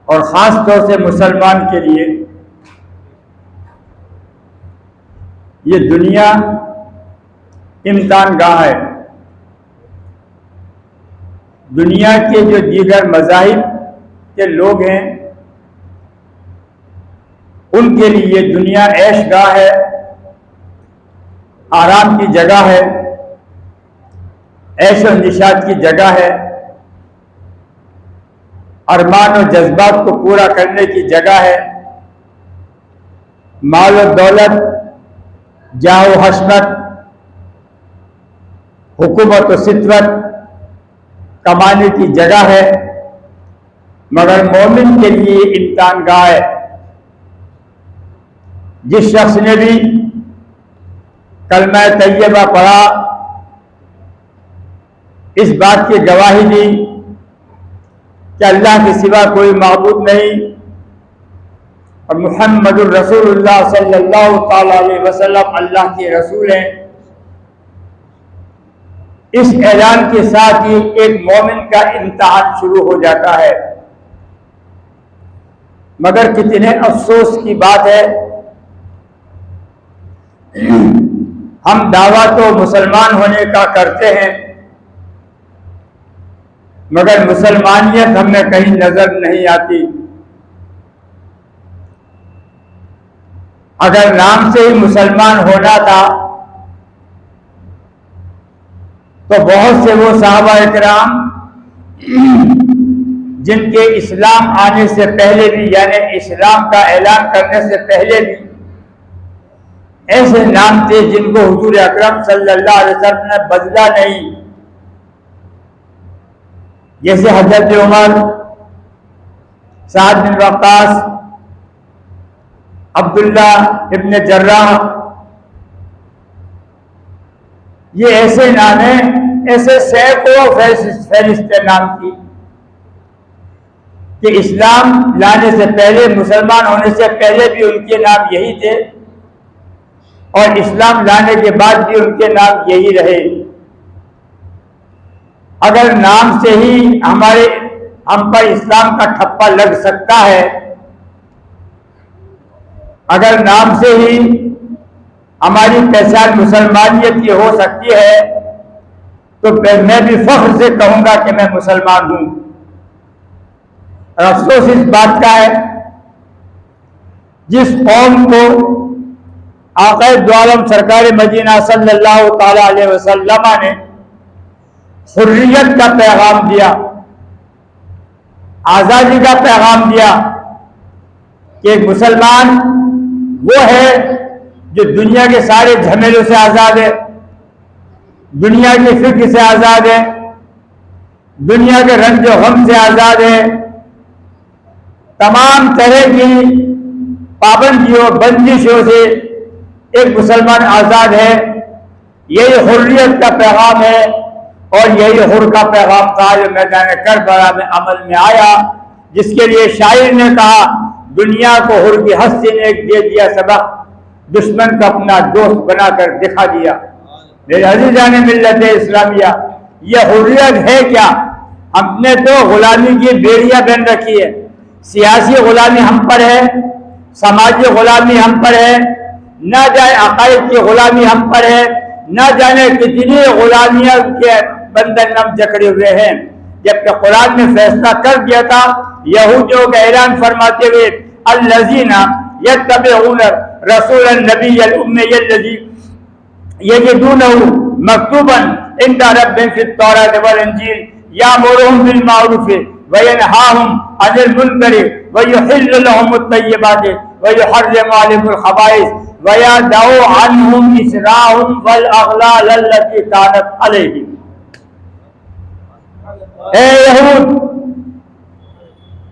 और ख़ास तौर से मुसलमान के लिए ये दुनिया इम्तिहान गाह है। दुनिया के जो दीगर मज़ाहिब के लोग हैं उनके लिए दुनिया ऐश गाह है, आराम की जगह है, ऐश और निशात की जगह है, अरमान और जज्बात को पूरा करने की जगह है, माल और दौलत, जाह व हशमत, हुकूमत और सितरत कमाने की जगह है। मगर मोमिन के लिए इम्तिहान गाह है। जिस शख्स ने भी कलमा तैयबा पढ़ा, इस बात की गवाही दी कि अल्लाह के सिवा कोई माबूद नहीं और मुहम्मदुर रसूलुल्लाह सल्लल्लाहु ताला अलैहि वसल्लम अल्लाह के रसूल हैं, इस ऐलान के साथ ही एक मोमिन का इम्तिहान शुरू हो जाता है। मगर कितने अफसोस की बात है, हम दावा तो मुसलमान होने का करते हैं मगर मुसलमानियत हमें कहीं नजर नहीं आती। अगर नाम से ही मुसलमान होना था तो बहुत से वो साहबा इकराम जिनके इस्लाम आने से पहले भी, यानी इस्लाम का ऐलान करने से पहले भी ऐसे नाम थे जिनको हुजूर अकरम सल्लल्लाहु अलैहि वसल्लम ने बदला नहीं। जैसे हजरत उमर, साद बिन वक्कास, अब्दुल्ला इब्न जर्राह, ये ऐसे नाम हैं, ऐसे सैकड़ों फहरिस्तें नाम की कि इस्लाम लाने से पहले, मुसलमान होने से पहले भी उनके नाम यही थे और इस्लाम लाने के बाद भी उनके नाम यही रहे। अगर नाम से ही हम पर इस्लाम का ठप्पा लग सकता है, अगर नाम से ही हमारी पहचान मुसलमानियत की हो सकती है, तो मैं भी फख्र से कहूंगा कि मैं मुसलमान हूं। और अफसोस इस बात का है जिस कौम को आक़ा दो आलम सरकार मदीना सल्लल्लाहु ताला अलैहि वसल्लम ने हुर्रियत का पैगाम दिया, आज़ादी का पैगाम दिया कि एक मुसलमान वो है जो दुनिया के सारे झमेलों से आज़ाद है, दुनिया की फिक्र से आज़ाद है, दुनिया के रंज व गम से आज़ाद है, तमाम तरह की पाबंदियों बंदिशों से एक मुसलमान आज़ाद है। यही हुर्रियत का पैगाम है और यही हुर का पैगाम था जो मैदान करबला में अमल में आया, जिसके लिए शायर ने कहा, दुनिया को हुर की हस्ती ने दे दिया सबक, दुश्मन का अपना दोस्त बनाकर दिखा दिया। मेरे अज़ीज़ान मिल्लत इस्लामिया, यह हुर्रियत है क्या? हमने तो गुलामी की बेड़ियां बन रखी है। सियासी गुलामी हम पर है, समाजी गुलामी हम पर है, न जाए अकायद की गुलामी हम पर है, न जाने कितनी गुलामियां के बंधन हम जकड़े हुए हैं। जबकि कुरान ने फैसला कर दिया था, यहूदियों का ऐलान फरमाते हुए, अल्लज़ीना यत्तबिऊना रसूलन नबिय्यल उम्मिय्यल्लज़ी यजिदूनहु मक्तूबन इंदा रब्बिहिम फित तौरात वल इंजील यामुरुहुम बिल मारूफ व यनहाहुम अनिल मुनकर व युहिल्लु लहुमुत तय्यिबात व युहर्रिमु अलैहिमुल खबाइस व यदउ अन्हुम इसराहुम वल अगलाल अल्लती कानत अलैहिम। ए यहूद,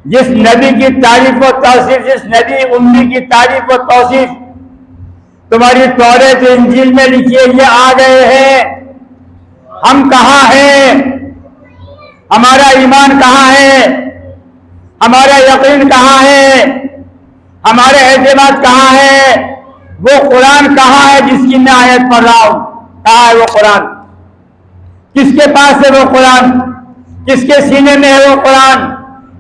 जिस नबी की तारीफ और तौसीफ, जिस नबी उम्मी की तारीफ और तौसीफ तुम्हारी तौरात इंजील में लिखी है, ये आ गए हैं। हम कहाँ हैं? हमारा ईमान कहाँ है? हमारा यकीन कहाँ है? हमारे एतमाद कहाँ है? वो कुरान कहाँ है जिसकी मैं आयत पढ़ रहा हूं? कहाँ है वो कुरान? किसके पास है वो कुरान? किसके सीने में है वो कुरान?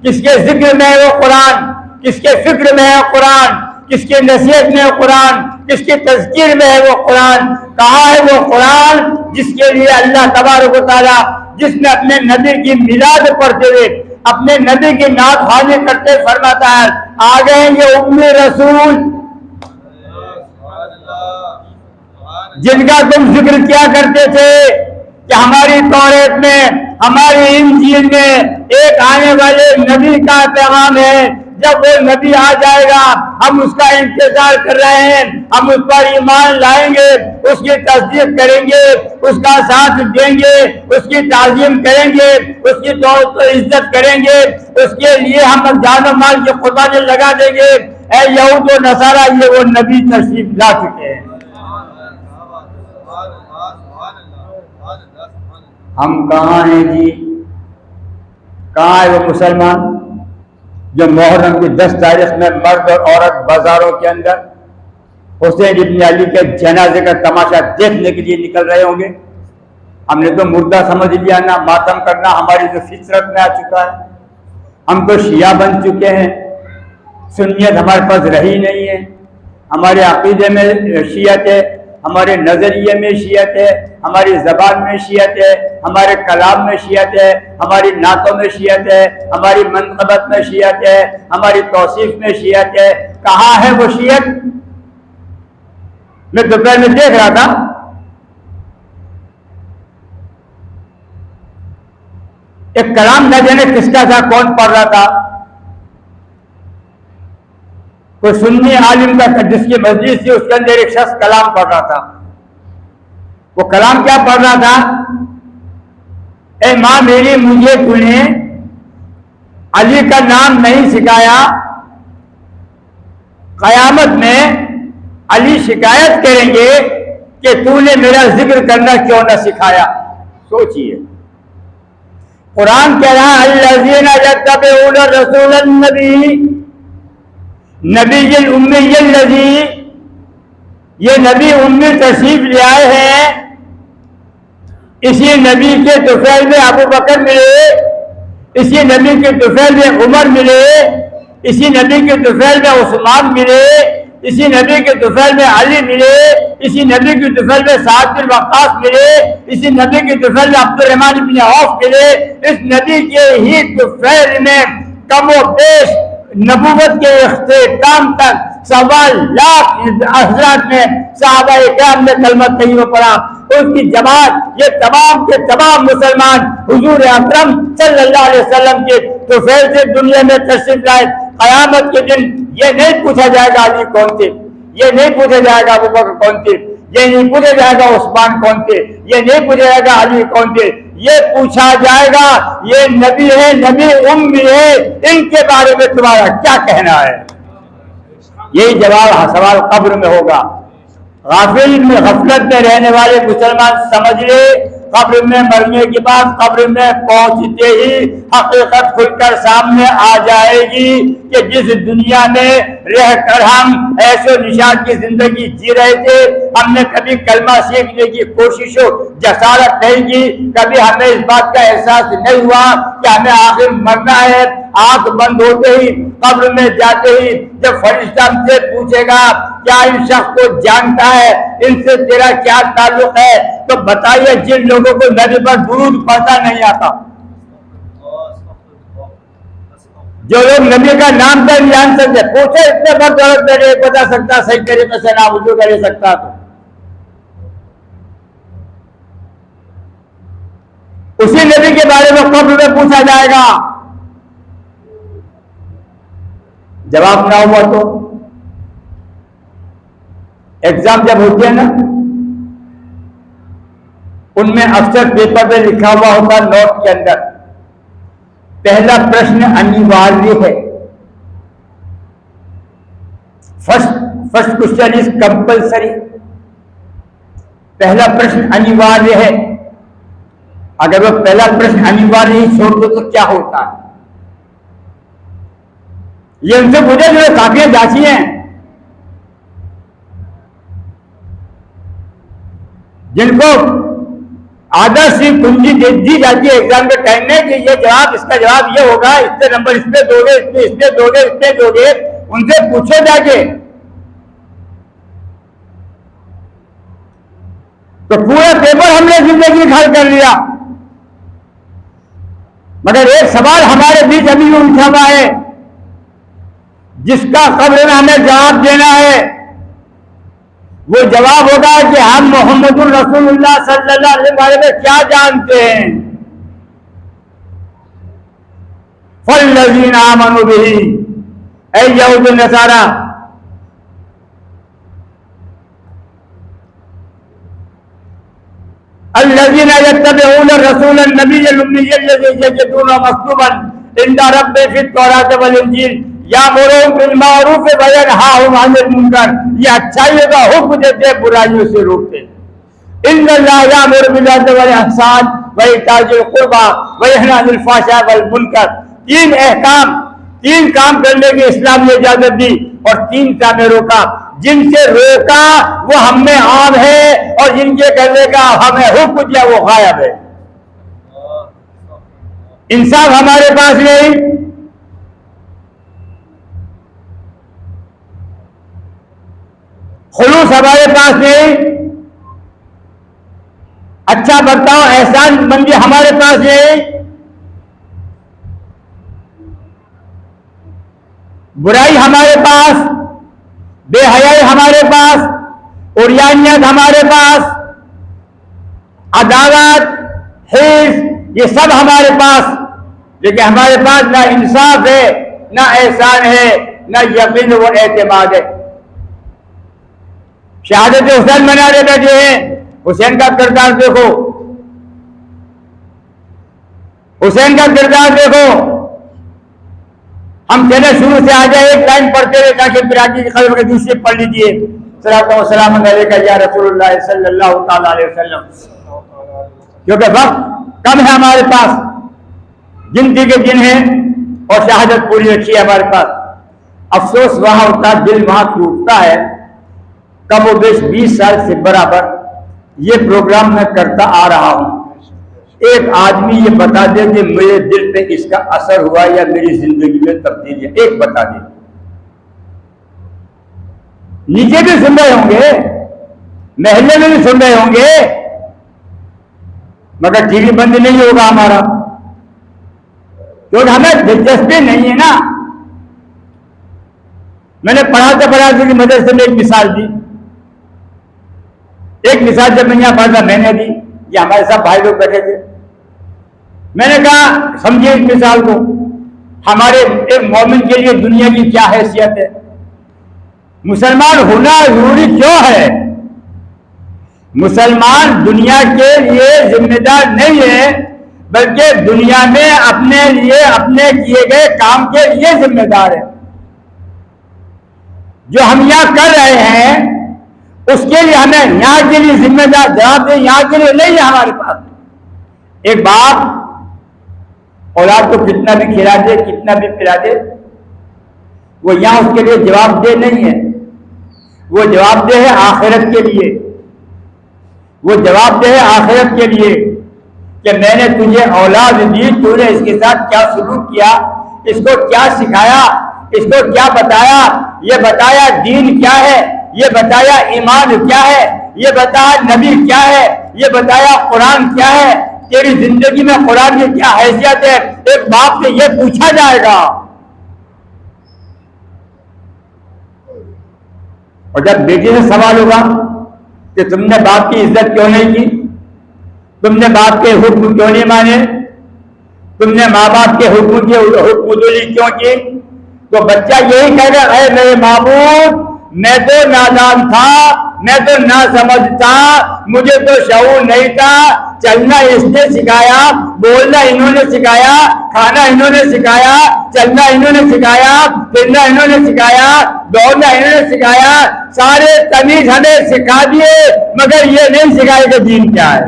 किसके जिक्र में है वो कुरान, किसके फिक्र में है कुरान, किसके नसीहत में है कुरान, किसके तज़किर में है वो कुरान। कहाँ है वो कुरान जिसके लिए अल्लाह तबारक व तआला, जिसने अपने नबी की मिलाद पढ़ते हुए, अपने नबी की नात खानी करते फरमाता है, आ गए ये उम्मी रसूल जिनका तुम जिक्र किया करते थे कि हमारी तौरात में, हमारी इंजील में एक आने वाले नबी का पैगाम है। जब वो नबी आ जाएगा हम उसका इंतजार कर रहे हैं, हम उस पर ईमान लाएंगे, उसकी तस्दीक करेंगे, उसका साथ देंगे, उसकी ताज़ीम करेंगे, उसकी तो इज्जत करेंगे, उसके लिए हम जान और माल की कुर्बानी लगा देंगे। ऐ यहूद व नसारा, ये वो नबी तशरीफ ला चुके हैं। हम कहाँ हैं जी? कहाँ है वो मुसलमान जो मुहर्रम की 10 तारीख में मर्द और औरत बाजारों के अंदर हुसैन इब्न अली के जनाजे का तमाशा देखने के लिए निकल रहे होंगे? हमने तो मुर्दा समझ लिया ना, मातम करना हमारी जो फितरत में आ चुका है। हम तो शिया बन चुके हैं, सुन्नियत हमारे पास रही नहीं है। हमारे अकीदे में शियत है, हमारे नज़रिए में शियत है, हमारी ज़बान में शियत है, हमारे कलाम में शियत है, हमारी नातों में शियत है, हमारी मनक़बत में शियत है, हमारी तौसीफ में शियत है। कहाँ है वो शियत? मैं दोपहर में देख रहा था, एक कलाम न जाने किसका था, कौन पढ़ रहा था, कोई सुन्नी आलिम का जिसकी मस्जिद थी उसके अंदर एक शख्स कलाम पढ़ रहा था। वो कलाम क्या पढ़ रहा था? ए माँ मेरी, मुझे तूने अली का नाम नहीं सिखाया, कयामत में अली शिकायत करेंगे कि तूने मेरा जिक्र करना क्यों न सिखाया। सोचिए, कुरान कह रहा है अल्लज़ीना यत्तबिऊना रसूलन नबी नबीय्युल उम्मिय्यिल लज़ी, ये नबी उम्मी तशरीफ ले आए हैं। इसी नबी के तुफैल में अबू बकर मिले, इसी नबी के तुफैल में उमर मिले, इसी नबी के तुफैल में उस्मान मिले, इसी नबी के तुफैल में अली मिले, इसी नबी के तुफैल में साद बिन वक्कास मिले, इसी नबी के तुफैल में अब्दुर्रहमान बिन औफ मिले। इस नबी के ही तुफैल में कमो बेश नबूवत के इख्तिताम तक 1.25 लाख हज़रात में सहाबा इकराम ने कलमा तैयबा पढ़ा। उसकी जमात ये तमाम के तमाम मुसलमान हुजूर अकरम सल्लल्लाहु अलैहि वसल्लम के तुफैल से दुनिया में तशरीफ लाए। क़यामत के दिन ये नहीं पूछा जाएगा अली कौन थे, ये नहीं पूछा जाएगा अबू बकर कौन थे, ये नहीं पूछा जाएगा उस्मान कौन थे, ये नहीं पूछा जाएगा अली कौन थे। ये पूछा जाएगा ये नबी है, नबी उम्मी है, इनके बारे में तुम्हारा क्या कहना है। यही जवाब सवाल कब्र में होगा। गाफिल में, गफलत में रहने वाले मुसलमान समझ ले, कब्र में मरने के बाद कब्र में पहुंचते ही हकीकत खुलकर सामने आ जाएगी कि जिस दुनिया में रहकर हम ऐसे निशान की जिंदगी जी रहे थे, हमने कभी कलमा सीखने की कोशिश जसारत नहीं की, कभी हमें इस बात का एहसास नहीं हुआ कि हमें आखिर मरना है। आंख बंद होते ही, कब्र में जाते ही जब फरिश्ता हमसे पूछेगा क्या इन शख्स को जानता है, इनसे तेरा क्या ताल्लुक है, तो बताइए जिन लोगों को नबी पर दुरूद पढ़ता नहीं आता, जो लोग नबी का नाम तक नहीं जान सकते, पूछे इतने पर जरूरत नहीं बता सकता सही तरीके से ना वुजू कर सकता, तो उसी नबी के बारे में कब्र में पूछा जाएगा। जवाब ना हुआ तो एग्जाम जब होते हैं ना, उनमें अक्सर पेपर पे लिखा हुआ होता नोट के अंदर, पहला प्रश्न अनिवार्य है, फर्स्ट क्वेश्चन इज कंपल्सरी, पहला प्रश्न अनिवार्य है। अगर वो पहला प्रश्न अनिवार्य ही छोड़ दो तो क्या होता है? ये उनसे पूछे जो काफियां जांची हैं, जिनको आदर्श सी कुंजी दी जाती है एग्जाम के टाइम में कि ये जवाब, इसका जवाब ये होगा, इतने नंबर इसमें दोगे, इसमें दोगे, इसमें दोगे। उनसे पूछो जाके, तो पूरा पेपर हमने जिंदगी हल कर लिया। मगर एक सवाल हमारे बीच अभी उठा हुआ है, जिसका कब्र में हमें जवाब देना है। वो जवाब होगा कि हम मोहम्मदुर रसूलुल्लाह सल्लल्लाहु अलैहि वसल्लम में क्या जानते हैं। फल्लज़ीना आमनू बिही, ऐ यहूद नसारा, अल्लज़ीना यत्तबिऊना रसूलन नबिय्यल उम्मिय्यल लज़ी यजिदूनहु मक्तूबन इंदा रब्बिहिम फित तौरात वल इंजील यामुरुहुम बिल मारूफ व यनहाहुम अनिल मुनकर। ये अच्छाइयों का हुक्म देते, बुराइयों से रोकते। इन्नल्लाह यामुरु बिल अदल वल इहसान व इताई ज़िल कुर्बा व यनहा अनिल फ़हशाइ वल मुनकर। तीन काम करने की इस्लाम ने इजाजत दी और 3 कामें रोका। जिनसे रोका वो हम में आम है और जिनके करने का हमें हुक्म दिया वो गायब है। इंसाफ हमारे पास नहीं, खुलूस हमारे पास नहीं, अच्छा बर्ताव, एहसान मंदी हमारे पास नहीं, बुराई हमारे पास, बेहयाई हमारे पास, उरियानियत हमारे पास, अदालत, हिर्स, ये सब हमारे पास। लेकिन हमारे पास ना इंसाफ है, ना एहसान है, ना यकीन व एतमाद है। शहादत हुसैन मनाने बैठे हैं, हुसैन का किरदार देखो, हुसैन का किरदार देखो। हम चले शुरू से आ जाए, एक लाइन पढ़ते रहे ताकि बिराकी की खबर के दूसरे पढ़ लीजिए। सलातो व सलाम अलैका या रसूलुल्लाह सल्लल्लाहु तआला अलैहि वसल्लम। क्योंकि वक्त कम है हमारे पास, गिनती के दिन है और शहादत पूरी रखी है हमारे पास। अफसोस वहां होता, दिल वहां टूटता है। कम व बेश 20 साल से बराबर ये प्रोग्राम मैं करता आ रहा हूं। एक आदमी ये बता दे कि मेरे दिल पे इसका असर हुआ या मेरी जिंदगी में तब्दीली, एक बता दे। नीचे भी सुन रहे होंगे, महल्ले में भी सुन रहे होंगे, मगर टीवी बंद नहीं होगा हमारा, क्योंकि हमें दिलचस्पी नहीं है ना। मैंने पढ़ाते की मदरसे में एक मिसाल दी। एक मिसाल जब मैं यहां पढ़ा मैंने दी, ये हमारे साथ भाई लोग बैठे थे। मैंने कहा समझिए इस मिसाल को, हमारे एक मोमिन के लिए दुनिया की क्या हैसियत है, मुसलमान होना जरूरी क्यों है। मुसलमान दुनिया के लिए जिम्मेदार नहीं है, बल्कि दुनिया में अपने लिए, अपने किए गए काम के लिए जिम्मेदार है। जो हम यहां कर रहे हैं उसके लिए हमें यहाँ के लिए जिम्मेदार जवाब दे, यहाँ के लिए नहीं है हमारे पास। एक बाप औलाद को कितना भी खिला दे, कितना भी पिला दे, वो यहां उसके लिए जवाबदेह नहीं है। वो जवाबदेह है आखिरत के लिए। वो जवाबदेह है आखिरत के लिए कि मैंने तुझे औलाद दी, तूने इसके साथ क्या सलूक किया, इसको क्या सिखाया, इसको क्या बताया, ये बताया दीन क्या है, ये बताया ईमान क्या है, ये बताया नबी क्या है, ये बताया कुरान क्या है, तेरी जिंदगी में कुरान की क्या हैसियत है। एक बाप से ये पूछा जाएगा। और जब बेटे से सवाल होगा कि तुमने बाप की इज्जत क्यों नहीं की, तुमने बाप के हुक्म क्यों नहीं माने, तुमने माँ बाप के हुक्म की हुक्मदुली क्यों की, तो बच्चा यही कहेगा, अरे मेरे माबूद मैं तो नादान था, मैं तो ना समझता, मुझे तो शऊर नहीं था। चलना इसने सिखाया, बोलना इन्होंने सिखाया, खाना इन्होंने सिखाया, चलना इन्होंने सिखाया, फिरना इन्होंने सिखाया, दौड़ना इन्होंने सिखाया, सारे तमीज हमें सिखा दिए, मगर ये नहीं सिखाए कि दीन क्या है।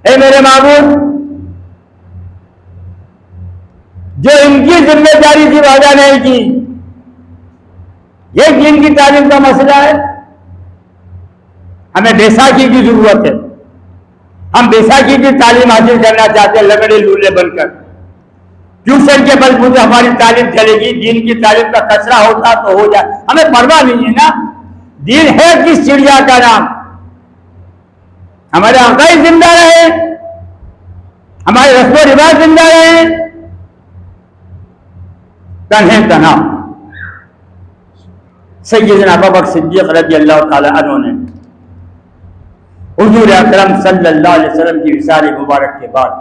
ए मेरे माबूद, जो इनकी जिम्मेदारी थी वादा नहीं की, ये दीन की तालीम का मसला है। हमें बैसाखी की जरूरत है, हम बैसाखी की तालीम हासिल करना चाहते हैं लगड़े लूले बनकर। ट्यूशन के बलबूते हमारी तालीम चलेगी, दीन की तालीम का कचरा होता तो हो जाए, हमें परवाह नहीं है ना। दीन है किस चिड़िया का नाम? हमारे आकाई जिंदा रहे, हमारे रस्म रिवाज जिंदा रहे। तन्हे तना सैयदना अबू बकर सिद्दीक रज़ियल्लाहु ताला अन्हु ने हुजूर अकरम सल्लल्लाहु अलैहि वसल्लम की विसाल मुबारक के बाद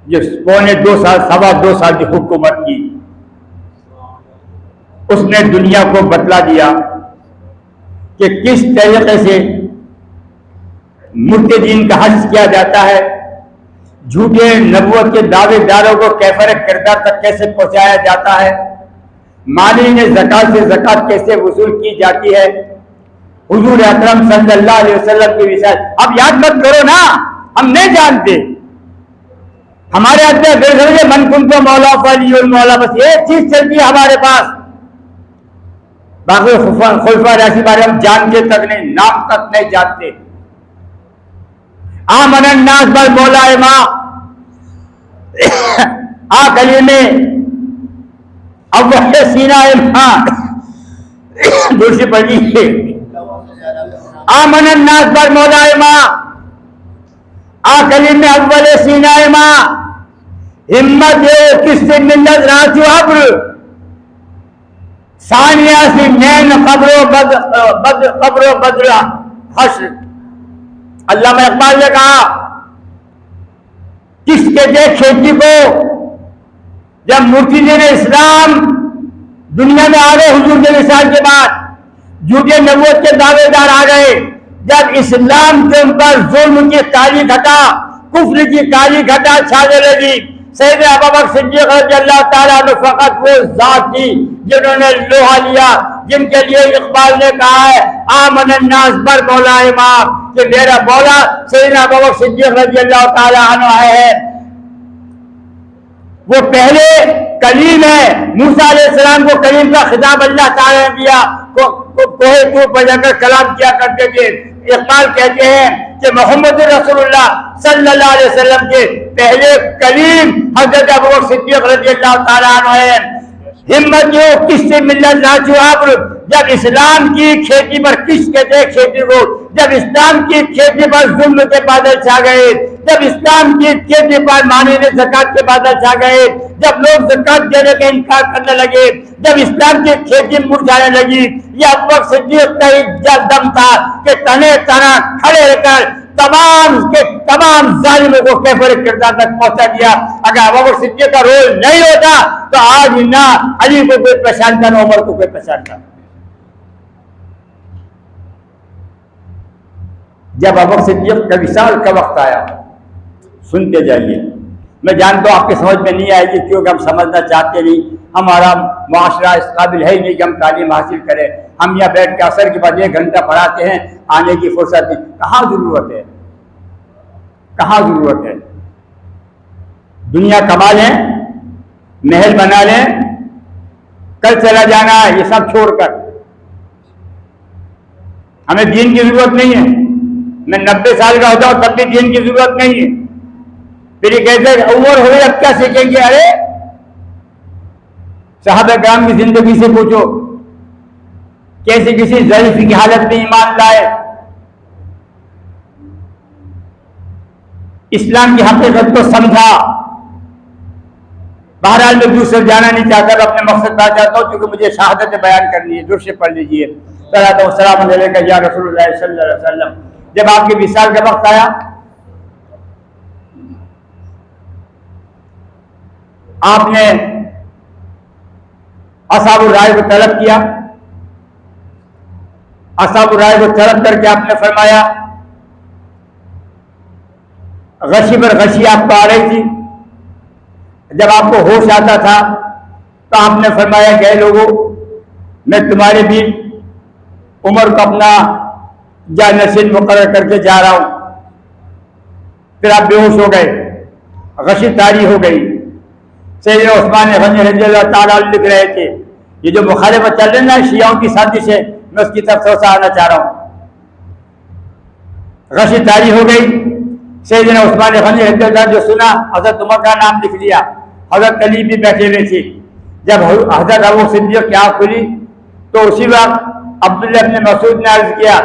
जो पौने 2 साल, 2.25 साल की हुकूमत की, उसने दुनिया को बतला दिया कि किस तरीके से मुर्तदीन का हश्र किया जाता है, झूठे नबूवत के दावेदारों को कैफर किरदार तक कैसे पहुंचाया जाता है, माली ने ज़कात से ज़कात कैसे वसूल की जाती है। हुजूर अकरम सल्लल्लाहु अलैहि वसल्लम की विसाल, अब याद मत करो ना, हम नहीं जानते। हमारे अंदर मन कुन तो मौला फलियुल मौला, बस एक चीज चलती है हमारे पास। बाकी खुलफा राशि बारे हम जानते तक नहीं, नाम तक नहीं जानते। आमनन नास बल मौला माँ आ गली में अब सीना माँ दूसरी पड़ी है। आमनन नास बल मौला माँ आ गली में अव्वल सीना माँ हिम्मत है किससे मिलत राजू अब्र सानिया से नैन कब्रो बदला हश्र। अल्लामा इकबाल ने कहा किसके दे खेती को जब मुर्शिद इस्लाम दुनिया में आ गए हुजूर के विसाल के बाद, झूठे नबूवत के दावेदार आ गए, जब इस्लाम के ऊपर जुल्म की काली घटा, कुफ्र की काली घटा छाने लगी, सैयदना अबू बकर सिद्दीक रज़ियल्लाहु ताला अन्हु फकत वो जात थी जिन्होंने लोहा लिया, जिनके लिए इकबाल ने कहा है आमनन नास बर मौला माँ, कि मेरा मौला सैयदना अबू बकर सिद्दीक रज़ियल्लाहु ताला अन्हु है। वो पहले कलीम है, मूसा अलैहिस्सलाम को कलीम का खिताब अल्लाह ताला ने दिया, कोहे तूर पर जाकर कलाम किया करते थे। इकबाल कहते हैं कि मोहम्मद रसूलुल्लाह सल्लल्लाहु अलैहि वसल्लम के पहले कलीम हजरत अबू बकर सिद्दीक रज़ियल्लाहु ताला अन्हु है। हिम्मत जो किससे मिलत राजू अब्र, जब इस्लाम की खेती पर किस कहते हैं खेती को, जब इस्लाम की खेती पर जुल्म के बादल छा गए, जब इस्लाम की खेती पर मानी ने ज़कात के बादल छा गए, जब लोग ज़कात देने का इनकार करने लगे, जब इस्लाम की खेती मुरझाने लगी, यह अबू बकर सिद्दीक का ही दम था कि तने तना खड़े रहकर तमाम जालिमों को कैफर किरदार तक पहुंचा दिया। अगर अबू बकर सिद्दीक का रोल नहीं होता तो आज ना अली को कोई पहचानता, ना उमर को कोई पहचानता। जब अबू बकर सिद्दीक का विसाल का वक्त आया, सुनते जाइए, मैं जानता हूं आपकी समझ में नहीं आएगी क्योंकि हम समझना चाहते नहीं, हमारा माशरा इस काबिल है ही नहीं कि हम तालीम हासिल करें। हम यहाँ बैठ के असर के बाद 1 घंटा पढ़ाते हैं, आने की फुर्सत नहीं। कहाँ जरूरत है, कहाँ जरूरत है? दुनिया कमा लें, महल बना लें, कल चला जाना है, ये सब छोड़कर हमें दीन की जरूरत नहीं है। मैं 90 साल का होता हूं तब भी दीन की जरूरत नहीं है। फिर ये कहते उम्र हो गई अब क्या सीखेंगे? अरे साहबे किराम की जिंदगी से पूछो, कैसे किसी ज़ईफ़ की हालत में ईमान लाए, इस्लाम की हकीकत को समझा। बहरहाल मैं दूसरे जाना नहीं चाहता, अपने मकसद पर चाहता हूँ क्योंकि मुझे शहादत बयान करनी है। दूसरे पढ़ लीजिए, सलाम अलैका या रसूलुल्लाह सल्लल्लाहु अलैहि वसल्लम। जब आपके विसाल का वक्त आया, आपने असहाबुर राय को तलब किया। असहाबुर राय को तलब करके आपने फरमाया, गशी पर गशी आपको आ रही थी, जब आपको होश आता था तो आपने फरमाया गए लोगों, मैं तुम्हारे भी उमर को अपना जानशीन मुकर्रर करके जा रहा हूं। फिर आप बेहोश हो गए, गशी तारी हो गई। सैयदना उस्मान गनी रज़ियल्लाहु ताला लिख रहे थे, ये जो मुखालिफत चल रही है ना शियाओं की साजिश है, मैं उसकी तरफ से आना चाह रहा हूं। गशी तारी हो गई। सैयदना उस्मान गनी रज़ियल्लाहु जो सुना, हजरत उमर का नाम लिख लिया। हजरत अली भी बैठे हुए थे। जब हजरत अबू सिद्दीक़ की आँख खुली तो उसी वक्त अब्दुल्लाह इब्न मसूद ने अर्ज किया,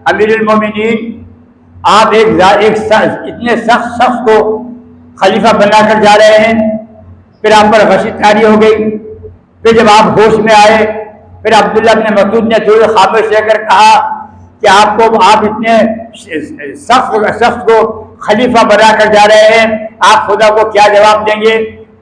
अमीरुल मोमिनीन, आप इतने सख्त शख्स को खलीफा बनाकर जा रहे हैं। फिर आप पर गशी तारी हो गई। फिर जब आप होश में आए, फिर अब्दुल्लाह इब्न मसूद ने थोड़ी खामोश रहकर कहा कि आप इतने सख्त शख्स को खलीफा बनाकर जा रहे हैं, आप खुदा को क्या जवाब देंगे?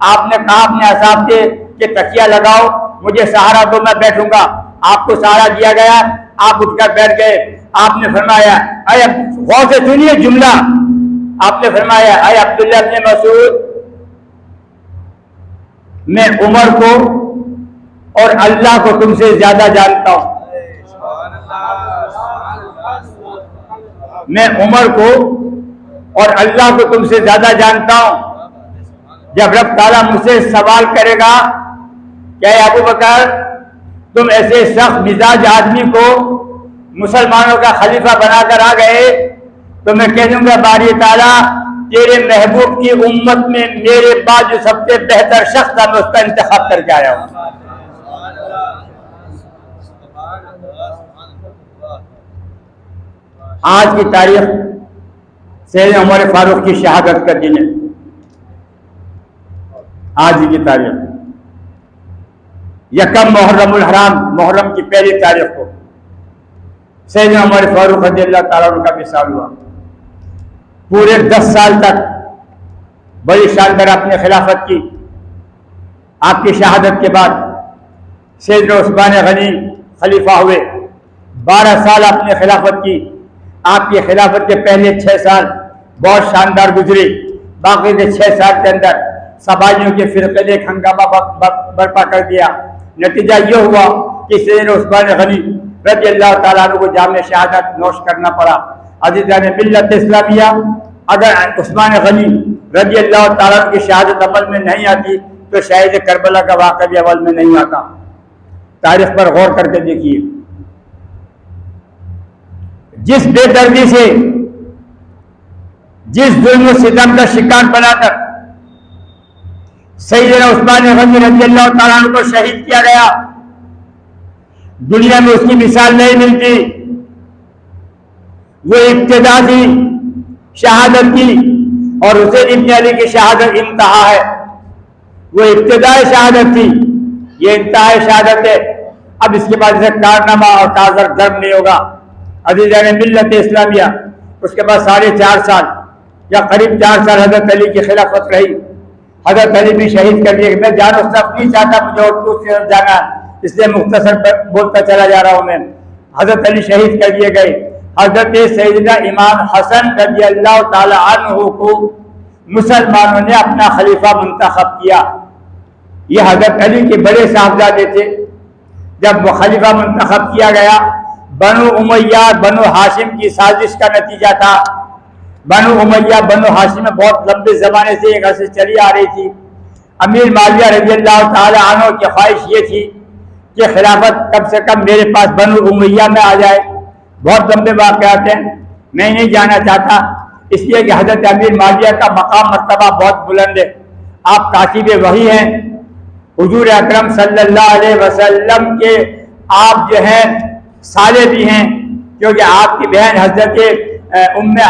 आपने कहा अपने असाब से कि तकिया लगाओ, मुझे सहारा दो, मैं बैठूंगा। आपको सहारा दिया गया, आप उठकर बैठ गए। आपने फरमाया, अय गौर से सुनिए जुमला, आपने फरमाया, अय अब्दुल्लाह इब्न मसूद, मैं उमर को और अल्लाह को तुमसे ज्यादा जानता हूं। मैं उमर को और अल्लाह को तुमसे ज्यादा जानता हूं। जब रब ताला मुझसे सवाल करेगा, क्या अबू बकर तुम ऐसे सख्त मिजाज आदमी को मुसलमानों का खलीफा बनाकर आ गए, तो मैं कह दूंगा, बारी ताला तेरे महबूब की उम्मत में मेरे बाद जो सबसे बेहतर शख्स था, मैं उसका इंतखाब करके आया हूं। आज की तारीख सैयदना उमर फारूक की शहादत का दिन है। आज की तारीख यकम मुहर्रमुल हराम, मुहर्रम की पहली तारीख को सैयदना उमर फारूक रज़ियल्लाहु ताला अन्हु का विसाल हुआ। पूरे 10 साल तक बड़ी शानदार अपने खिलाफत की। आपकी शहादत के बाद सैयदना उस्मान गनी खलीफा हुए। 12 साल आपने खिलाफत की। आपकी खिलाफत के पहले 6 साल बहुत शानदार गुजरे। बाकी के 6 साल के अंदर सबाइयों के फिरके ने हंगामा बर्पा कर दिया। नतीजा ये हुआ कि सैयदना उस्मान गनी रज़ियल्लाहु ताला अन्हु को जाम शहादत नोश करना पड़ा। अज़ीज़ान मिल्लत इस्लामिया, अगर उस्मान गनी रज़ियल्लाहु ताला अन्हु की शहादत अमल में नहीं आती तो शायद करबला का वाक़या भी अमल में नहीं आता। तारीख पर गौर करके देखिए, जिस बेदर्दी से, जिस जुल्म सितम का शिकार बनाकर सैयदना उस्मान गनी रज़ियल्लाहु ताला अन्हु को शहीद किया गया, दुनिया में उसकी मिसाल नहीं मिलती। वो इब्तिदा थी शहादत की, और हुसैन इब्न अली की शहादत इंतहा है। वो इब्तिदाए शहादत थी, ये इंतहाए शहादत है। अब इसके बाद से कारनामा और काजर दर्द नहीं होगा। अज़ीज़ान मिल्लत इस्लामिया, उसके बाद 4.5 साल या करीब 4 साल हजरत अली की खिलाफत रही। हजरत अली भी शहीद कर दिए। मैं जान सब नहीं चाहता, मुझे और कुछ जाना, इसलिए मुख्तसर बोलता चला जा रहा हूं मैं। हजरत अली शहीद कर दिए गए। हजरत सैयदना इमाम हसन रज़ियल्लाहु ताला अन्हु को मुसलमानों ने अपना खलीफा मुंतखब किया। ये हजरत अली के बड़े साहबजादे थे। जब वो खलीफा मुंतखब किया गया, बनु उमय्या बनु हाशिम की साजिश का नतीजा था। बनु उमय्या बनु हाशिम में बहुत लंबे जमाने से एक अर्से चली आ रही थी। अमीर माविया रज़ियल्लाहु ताला अन्हु की ख्वाहिश ये थी कि खिलाफत कम से कम मेरे पास बनु उमय्या में आ जाए। बहुत लंबे वाक़यात हैं, मैं नहीं जाना चाहता, इसलिए कि हजरत अमीर माविया का मकाम मर्तबा बहुत बुलंद है। आप कातिब वही हैं, हुजूर अकरम सल्लल्लाहु अलैहि वसल्लम के आप जो हैं साले भी हैं, क्योंकि आपकी बहन हजरत उम्मे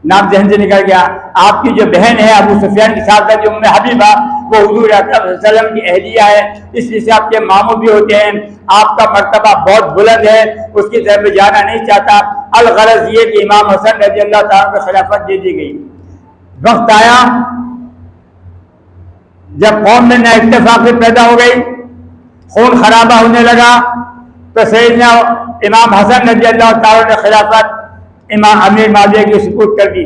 नाम जहन से निकल गया, आपकी जो बहन है अबू सुफियान की साथ जो उम्मे हबीबा, वो हुजूर अकरम सल्लल्लाहु अलैहि वसल्लम की अहलिया है, इसलिए से आपके मामू भी होते हैं। आपका मर्तबा बहुत बुलंद है, उसकी तरफ में जाना नहीं चाहता। अलगरज ये कि इमाम हसन रज़ियल्लाहु ताला को खिलाफत दे दी गई। वक्त आया जब कौम में ना इत्तेफाक़ी पैदा हो गई, खून खराबा होने लगा, तो सैयदना इमाम हसन रज़ियल्लाहु ताला ने खिलाफत इमाम अमीर माविया की सुपुर्द कर दी।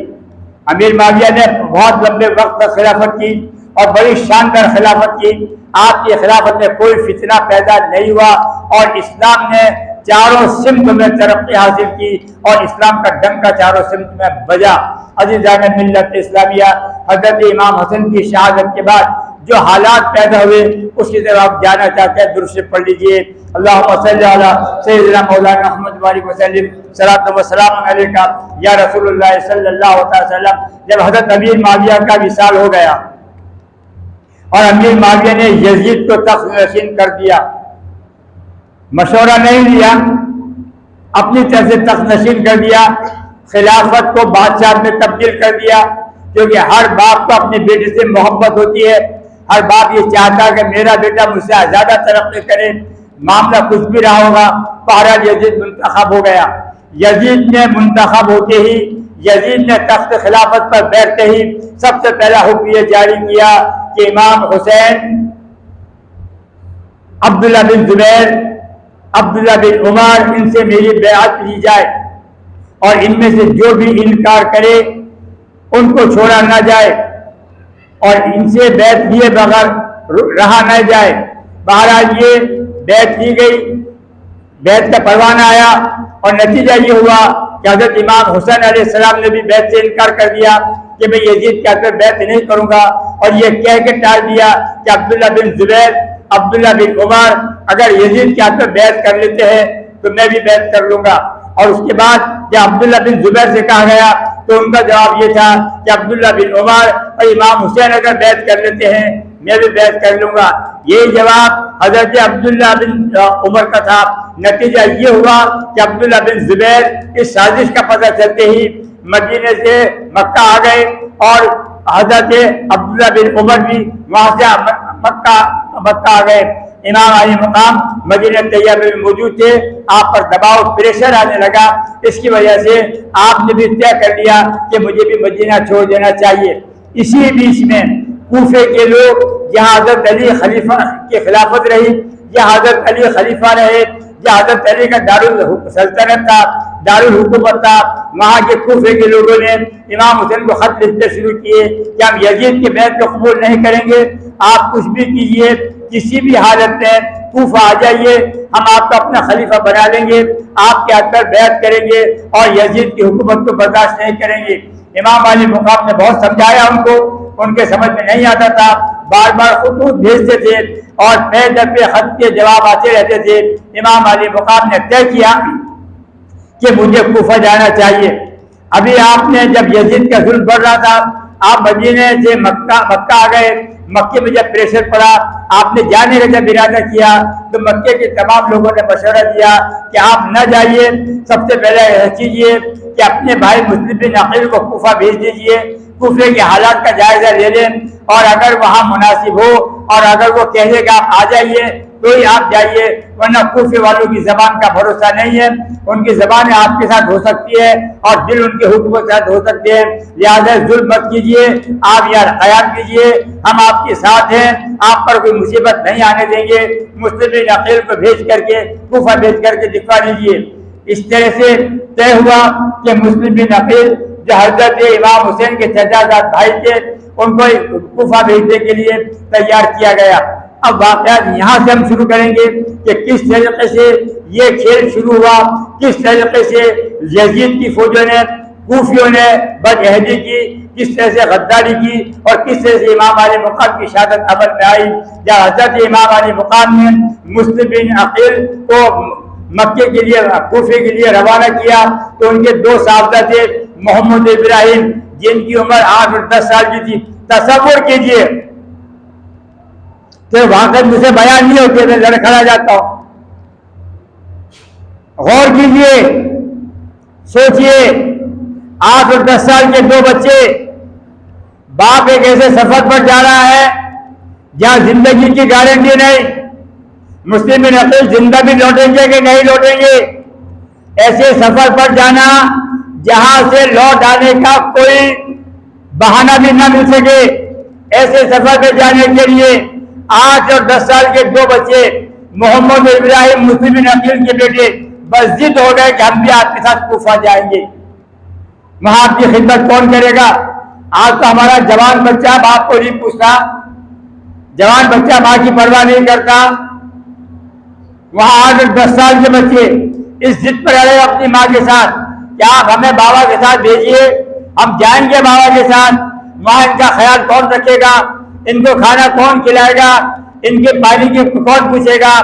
अमीर माविया ने बहुत लंबे वक्त तक खिलाफत की और बड़ी शानदार खिलाफत की। आपकी खिलाफत में कोई फितना पैदा नहीं हुआ और इस्लाम ने चारों सिमत में तरक्की हासिल की और इस्लाम का डंका चारों सिमत में बजा। अज़ीज़ान मिल्लत इस्लामिया, हज़रत इमाम हसन की शहादत के बाद जो हालात पैदा हुए उसकी तरफ आप जाना चाहते हैं, दुरूद शरीफ पढ़ लीजिए। अल्लाहुम्मा सल्ली अला सय्यिदिना मौलाना मुहम्मद व आलिहि वसल्लम सलातो व सलाम अलैका या रसूलुल्लाह सल्लल्लाहु अलैहि वसल्लम। जब हजरत अमीर माविया का विसाल हो गया और अमीर माविया ने यजीद को तख्त नशीन कर दिया, मशवरा नहीं लिया, अपनी तरफ से तख्त नशीन कर दिया, खिलाफत को बादशाह में तब्दील कर दिया। क्योंकि हर बाप को अपने बेटे से मोहब्बत होती है, हर बाप ये चाहता है कि मेरा बेटा मुझसे ज़्यादा तरक्की करे। मामला कुछ भी रहा होगा, बहरहाल यजीद मुंतखब हो गया। यजीद ने मुंतखब होते ही, यजीद ने तख्त खिलाफत पर बैठते ही सबसे पहला हुक्म ये जारी किया कि इमाम हुसैन, अब्दुल्ला बिन जुबैर, अब्दुल्ला बिन उमर, इनसे मेरी बैअत ली जाए और इनमें से जो भी इनकार करे उनको छोड़ा ना जाए और इनसे बैत लिए बगैर रहा न जाए। बहरहाल ये बैत ली गई, बैत का परवाना आया और नतीजा ये हुआ कि हजरत इमाम हुसैन अलैहिस्सलाम ने भी बैत से इनकार कर दिया कि मैं यजीद के हाथ में बैत नहीं करूंगा, और ये कह के टाल दिया कि अब्दुल्ला बिन जुबैर, अब्दुल्ला बिन उमर अगर यजीद के हाथ में बैत कर लेते हैं तो मैं भी बैत कर लूंगा। और उसके बाद जब अब्दुल्ला बिन जुबैर से कहा गया तो उनका जवाब ये था कि अब्दुल्ला बिन उमर और इमाम हुसैन अगर बैत कर लेते हैं मैं भी बैत कर लूंगा। ये जवाब हजरत अब्दुल्ला बिन उमर का था। नतीजा ये हुआ कि अब्दुल्ला बिन जुबैर इस साजिश का पता चलते ही मदीने से मक्का आ गए और हजरत अब्दुल्ला बिन उमर भी वहां से मक्का आ गए। इमाम अली मकाम मदीना तैयबा में मौजूद थे, आप पर दबाव प्रेशर आने लगा। इसकी वजह से आपने भी तय कर लिया कि मुझे भी मदीना छोड़ देना चाहिए। इसी बीच में कूफे के लोग, जहाँ हजरत अली खलीफा की खिलाफत रही, जहाँ हजरत अली खलीफा रहे, जहाँ हजरत अली का दारुल सल्तनत था, दारुल हुकूमत था, वहाँ के कूफे के लोगों ने इमाम हुसैन को खत लिखते शुरू किए कि हम यजीद के बैत को कबूल नहीं करेंगे, आप कुछ भी कीजिए, किसी भी हालत में कूफा आ जाइए, हम आपका अपना खलीफा बना लेंगे, आपके हाथ पर बैत करेंगे और यजीद की हुकूमत को बर्दाश्त नहीं करेंगे। इमाम अली मुकाम ने बहुत समझाया उनको, उनके समझ में नहीं आता था, बार बार खुतूत भेजते थे और पे दर पे खत के जवाब आते रहते थे। इमाम अली मुकाम ने तय किया कि मुझे कूफा जाना चाहिए। अभी आपने जब यजीद का जुल्म बढ़ रहा था, आप मदीने से मक्का आ गए। मक्के में जब प्रेशर पड़ा, आपने जाने का जब इरादा किया तो मक्के के तमाम लोगों ने मशवरा दिया कि आप न जाइए, सबसे पहले यह कीजिए कि अपने भाई मुस्लिम बिन अकील को कूफा भेज दीजिए, कूफे के हालात का जायजा ले लें और अगर वहाँ मुनासिब हो और अगर वो कह देगा आप आ जाइए तो ही आप जाइए, वरना कूफे वालों की जबान का भरोसा नहीं है, उनकी जबान आपके साथ हो सकती है और दिल उनके हुक्म के साथ हो सकते हैं। लिहाजा जुल्म मत कीजिए, आप यार ख्याल कीजिए, हम आपके साथ हैं, आप पर कोई मुसीबत नहीं आने देंगे। मुस्लिम बिन अकील को भेज करके कूफा भेज करके दिखवा दीजिए। इस तरह से तय हुआ कि मुस्लिम बिन अकील जो हजरत इमाम हुसैन के चचाजाद भाई थे, उनको कूफा भेजने के लिए तैयार किया गया। अब वाक़यात यहाँ से हम शुरू करेंगे कि किस तरीके से ये खेल शुरू हुआ, किस तरीके से यजीद की फौजों ने, कूफियों ने बदअहदी की, किस तरह से गद्दारी की और किस तरह से इमाम अली मुकाम की शहादत अमल में आई। जब हजरत इमाम अली मुकाम ने मुस्लिम बिन अकील को मक्के के लिए, कूफे के लिए रवाना किया तो उनके दो साहबजादे थे, मोहम्मद इब्राहिम, जिनकी उम्र 8 और 10 साल की थी। तसव्वुर कीजिए तो वाकई मुझे बयान नहीं होते, मैं लड़खड़ा जाता हूं। गौर कीजिए, सोचिए, 8 और 10 साल के दो बच्चे, बाप एक ऐसे सफर पर जा रहा है जहां जिंदगी की गारंटी नहीं, मुस्लिम बिन अकील जिंदा भी लौटेंगे कि नहीं लौटेंगे, ऐसे सफर पर जाना जहां से लौट आने का कोई बहाना भी ना मिल सके, ऐसे सफर पर जाने के लिए 8 और 10 साल के दो बच्चे, मोहम्मद इब्राहिम मुस्लिम बिन अकील के बेटे, बस जिद हो गए कि हम भी आपके साथ कूफा जाएंगे। वहां आपकी खिदमत कौन करेगा? आज तो हमारा जवान बच्चा बाप को नहीं पूछता, जवान बच्चा माँ की परवाह नहीं करता। वहां 8 और 10 साल के बच्चे इस जिद पर अड़े अपनी माँ के साथ कि आप हमें बाबा के साथ भेजिए, हम जाएंगे बाबा के साथ। वहां इनका ख्याल कौन रखेगा? इनको खाना कौन खिलाएगा, इनके पानी की कौन पूछेगा,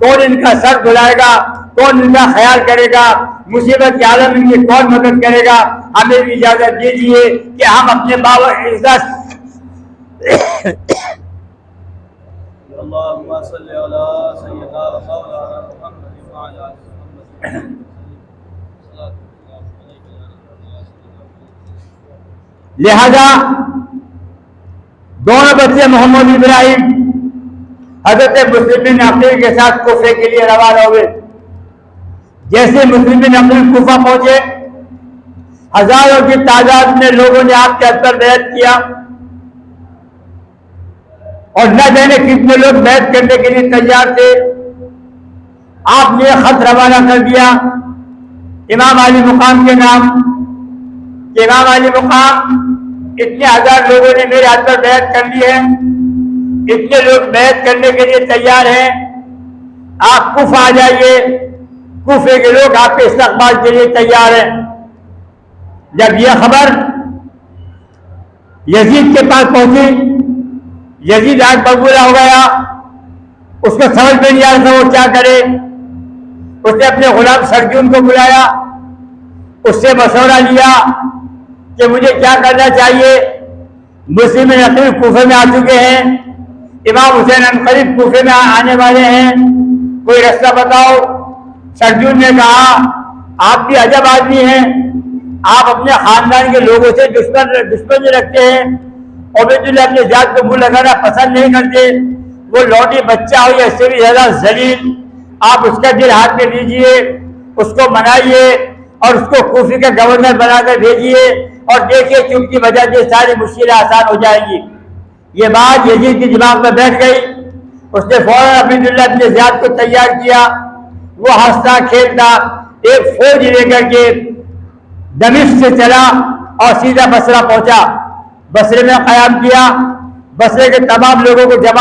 कौन इनका सर धुलाएगा, कौन इनका ख्याल करेगा, मुसीबत के आलम इनकी कौन मदद करेगा। हमें भी इजाजत दीजिए कि हम अपने बाबा इज्जत लिहाजा दोनों बच्चे मोहम्मद इब्राहिम हजरत मुस्लिम बिन अकील के साथ कुफे के लिए रवाना हुए। जैसे मुस्लिम बिन अकील कुफा पहुंचे, हजारों की तादाद में लोगों ने आपके हद पर बैत किया और न जाने कितने लोग बैत करने के लिए तैयार थे। आपने खत रवाना कर दिया इमाम अली मुकाम के नाम कि इमाम अली मुकाम, इतने हजार लोगों ने मेरे हाथ पर बैत कर ली है, इतने लोग बैत करने के लिए तैयार हैं, आप कुफा आ जाइए, कुफे के लोग आपके इस्तकबाल के लिए तैयार हैं। जब यह खबर यजीद के पास पहुंची, यजीद आग बबूला हो गया, उसको समझ में नहीं आ रहा था वो क्या करे। उसने अपने गुलाम सरजून को बुलाया, उससे मशवरा लिया कि मुझे क्या करना चाहिए। मुस्लिम अकील कूफे में आ चुके हैं, इमाम हुसैन अनकरीब कूफे में आने वाले हैं, कोई रास्ता बताओ। सरजून ने कहा, आप भी अजब आदमी हैं, आप अपने खानदान के लोगों से दुश्मनी रखते हैं, उबैदुल्लाह अपने जात को मुंह लगाना पसंद नहीं करते, वो लौटी बच्चा हो या इससे भी ज्यादा जलील, आप उसका दिल हाथ में लीजिए, उसको मनाइए और उसको कूफी का गवर्नर बनाकर भेजिए और देखिए चुटकी बजा के सारी मुश्किलें आसान हो जाएंगी। ये बात यजीद के दिमाग में बैठ गई। उसने फौरन उबैदुल्लाह अपने ज़ियाद को तैयार किया। वो हंसता खेलता एक फौज लेकर के दमिश्क से चला और सीधा बसरा पहुंचा। बसरे में क़याम किया, बसरे के तमाम लोगों को जमा